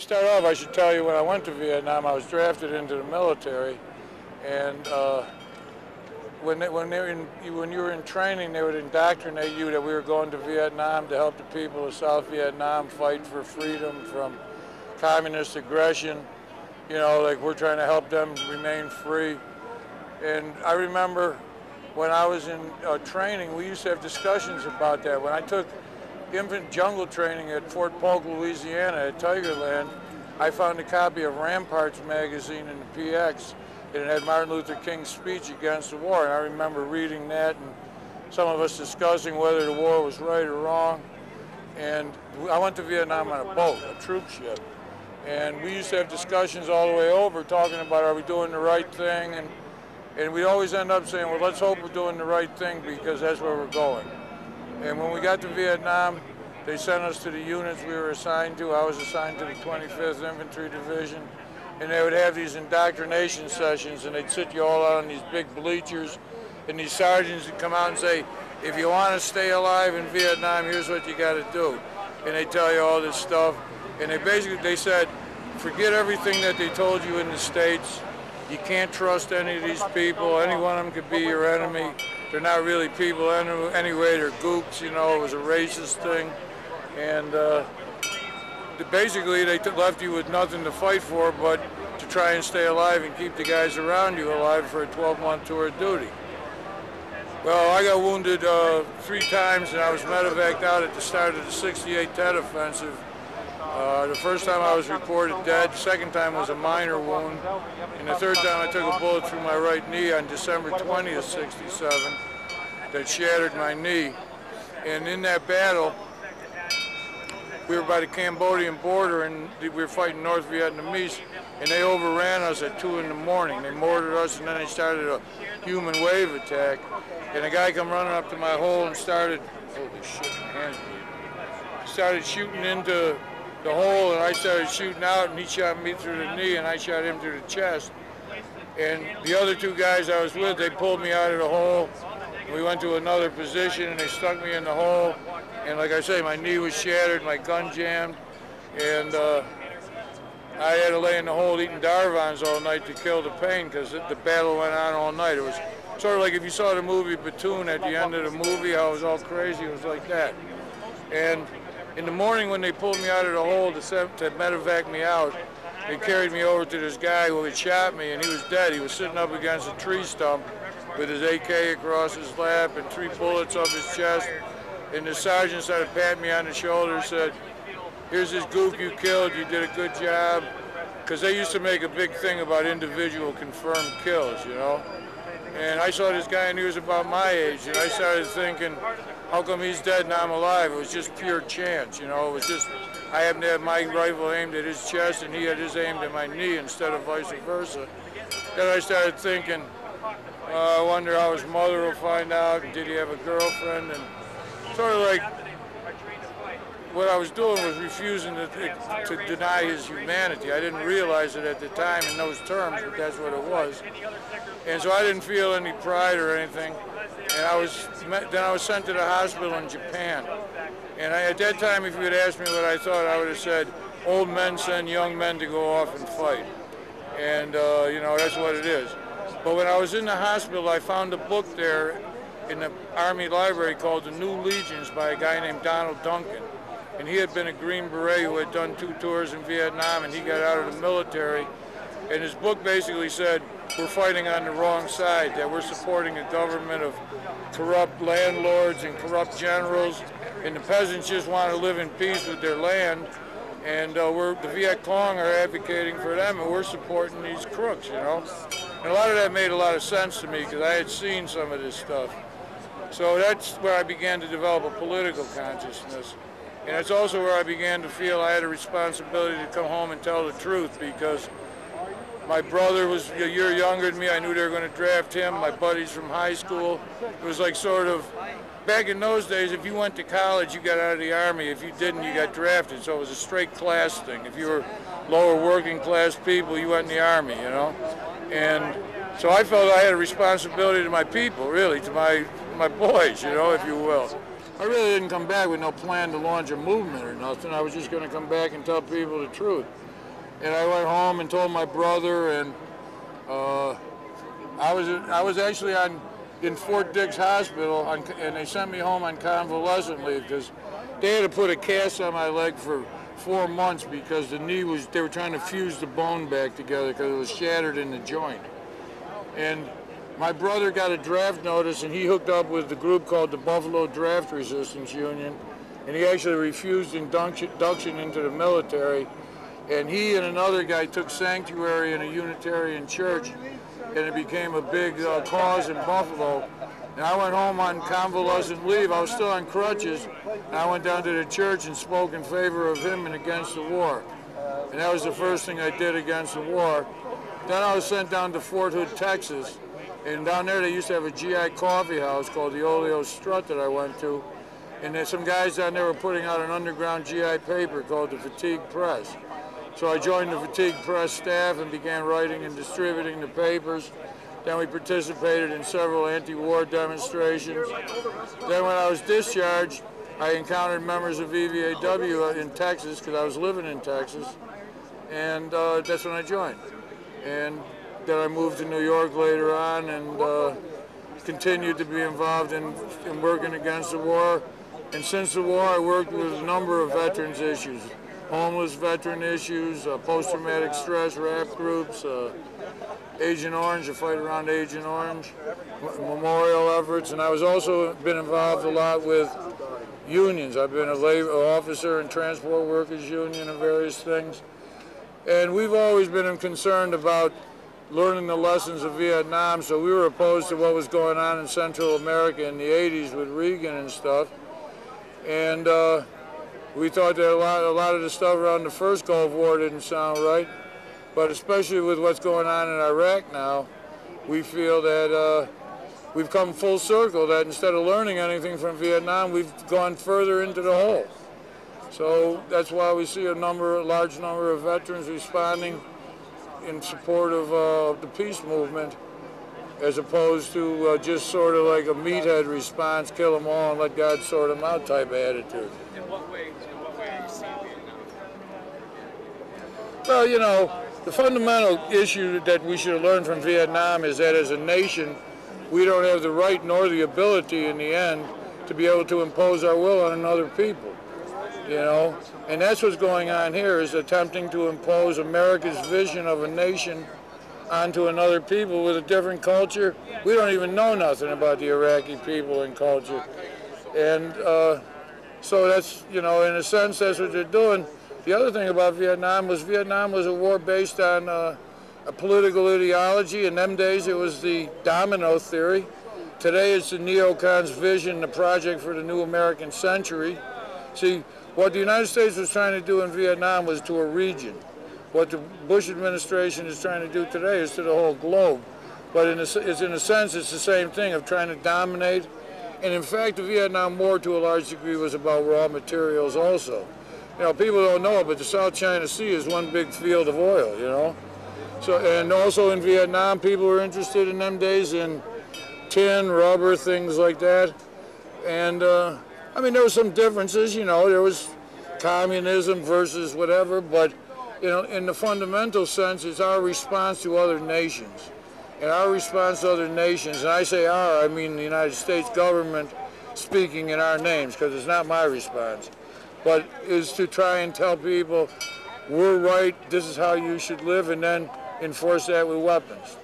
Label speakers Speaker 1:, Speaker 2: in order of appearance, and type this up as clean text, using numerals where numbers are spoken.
Speaker 1: start off, I should tell you, when I went to Vietnam, I was drafted into the military, and when you were in training, they would indoctrinate you that we were going to Vietnam to help the people of South Vietnam fight for freedom from communist aggression. You know, like we're trying to help them remain free. And I remember when I was in training, we used to have discussions about that. When I took infant jungle training at Fort Polk, Louisiana, at Tigerland, I found a copy of Ramparts magazine in the PX, and it had Martin Luther King's speech against the war. And I remember reading that and some of us discussing whether the war was right or wrong. And I went to Vietnam on a boat, a troop ship. And we used to have discussions all the way over talking about, are we doing the right thing? And we always end up saying, well, let's hope we're doing the right thing because that's where we're going. And when we got to Vietnam, they sent us to the units we were assigned to. I was assigned to the 25th Infantry Division. And they would have these indoctrination sessions, and they'd sit you all out on these big bleachers, and these sergeants would come out and say, if you want to stay alive in Vietnam, here's what you got to do. And they tell you all this stuff. And they said, forget everything that they told you in the States. You can't trust any of these people. Any one of them could be your enemy. They're not really people anyway. They're gooks, you know. It was a racist thing. And basically, they left you with nothing to fight for but to try and stay alive and keep the guys around you alive for a 12-month tour of duty. Well, I got wounded 3 times, and I was medevaced out at the start of the 68 Tet Offensive. The first time I was reported dead, the second time was a minor wound, and the third time I took a bullet through my right knee on December 20th, 67, that shattered my knee. And in that battle, we were by the Cambodian border, and we were fighting North Vietnamese, and they overran us at 2 in the morning. They mortared us, and then they started a human wave attack. And a guy come running up to my hole and started, holy shit, my hands bleeding. Started shooting into the hole, and I started shooting out, and he shot me through the knee, and I shot him through the chest. And the other 2 guys I was with, they pulled me out of the hole. We went to another position, and they stuck me in the hole. And like I say, my knee was shattered, my gun jammed, and I had to lay in the hole eating Darvons all night to kill the pain because the battle went on all night. It was sort of like if you saw the movie Platoon at the end of the movie, how it was all crazy, it was like that. And in the morning when they pulled me out of the hole to medevac me out, they carried me over to this guy who had shot me, and he was dead. He was sitting up against a tree stump with his AK across his lap and 3 bullets up his chest. And the sergeant started patting me on the shoulder and said, here's this goof you killed, you did a good job. Because they used to make a big thing about individual confirmed kills, you know. And I saw this guy and he was about my age, and I started thinking, how come he's dead and I'm alive? It was just pure chance, you know. It was just, I happened to have my rifle aimed at his chest and he had his aimed at my knee instead of vice versa. Then I started thinking, I wonder how his mother will find out, and did he have a girlfriend? And sort of like what I was doing was refusing to deny his humanity. I didn't realize it at the time in those terms, but that's what it was. And so I didn't feel any pride or anything. And then I was sent to the hospital in Japan. And at that time, if you had asked me what I thought, I would have said, old men send young men to go off and fight. And, you know, that's what it is. But when I was in the hospital, I found a book there in the Army Library called The New Legions by a guy named Donald Duncan. And he had been a Green Beret who had done 2 tours in Vietnam, and he got out of the military. And his book basically said, we're fighting on the wrong side, that we're supporting a government of corrupt landlords and corrupt generals, and the peasants just want to live in peace with their land. And the Viet Cong are advocating for them, and we're supporting these crooks, you know. And a lot of that made a lot of sense to me because I had seen some of this stuff. So that's where I began to develop a political consciousness. And it's also where I began to feel I had a responsibility to come home and tell the truth, because my brother was a year younger than me. I knew they were going to draft him. My buddies from high school. It was like sort of, back in those days, if you went to college, you got out of the Army. If you didn't, you got drafted. So it was a straight class thing. If you were lower working class people, you went in the Army, you know. And so I felt I had a responsibility to my people, really, to my boys, you know, if you will. I really didn't come back with no plan to launch a movement or nothing. I was just going to come back and tell people the truth. And I went home and told my brother, and I was actually in Fort Dix Hospital, and they sent me home on convalescent leave because they had to put a cast on my leg for 4 months because the knee was, they were trying to fuse the bone back together because it was shattered in the joint. And my brother got a draft notice, and he hooked up with the group called the Buffalo Draft Resistance Union, and he actually refused induction into the military. And he and another guy took sanctuary in a Unitarian church, and it became a big cause in Buffalo. And I went home on convalescent leave. I was still on crutches, and I went down to the church and spoke in favor of him and against the war. And that was the first thing I did against the war. Then I was sent down to Fort Hood, Texas, and down there they used to have a GI coffee house called the Oleo Strut that I went to. And there's some guys down there were putting out an underground GI paper called the Fatigue Press. So I joined the Fatigue Press staff and began writing and distributing the papers. Then we participated in several anti-war demonstrations. Then when I was discharged, I encountered members of VVAW in Texas because I was living in Texas, and that's when I joined. And then I moved to New York later on and continued to be involved in working against the war. And since the war, I worked with a number of veterans issues. Homeless veteran issues, post-traumatic stress, rap groups, Agent Orange, a fight around Agent Orange, memorial efforts, and I was also been involved a lot with unions. I've been a labor officer in Transport Workers Union and various things. And we've always been concerned about learning the lessons of Vietnam, so we were opposed to what was going on in Central America in the 80s with Reagan and stuff. And we thought that a lot of the stuff around the first Gulf War didn't sound right, but especially with what's going on in Iraq now, we feel that we've come full circle, that instead of learning anything from Vietnam, we've gone further into the hole. So that's why we see a large number of veterans responding in support of the peace movement, as opposed to just sort of like a meathead response, kill them all and let God sort them out type of attitude.
Speaker 2: In what way are you seeing Vietnam?
Speaker 1: Well, you know, the fundamental issue that we should have learned from Vietnam is that as a nation, we don't have the right nor the ability in the end to be able to impose our will on other people, you know? And that's what's going on here, is attempting to impose America's vision of a nation onto another people with a different culture. We don't even know nothing about the Iraqi people and culture. And so that's, you know, in a sense, that's what they're doing. The other thing about Vietnam was a war based on a political ideology. In them days, it was the domino theory. Today, it's the neocons' vision, the project for the new American century. See, what the United States was trying to do in Vietnam was to a region. What the Bush administration is trying to do today is to the whole globe. But in a sense, it's the same thing of trying to dominate. And in fact, the Vietnam War, to a large degree, was about raw materials also. You know, people don't know it, but the South China Sea is one big field of oil, you know. So, and also in Vietnam, people were interested in them days in tin, rubber, things like that. And I mean, there were some differences, you know, there was communism versus whatever, but, you know, in the fundamental sense, it's our response to other nations. And our response to other nations, and I say our, I mean the United States government speaking in our names, because it's not my response, but is to try and tell people, we're right, this is how you should live, and then enforce that with weapons.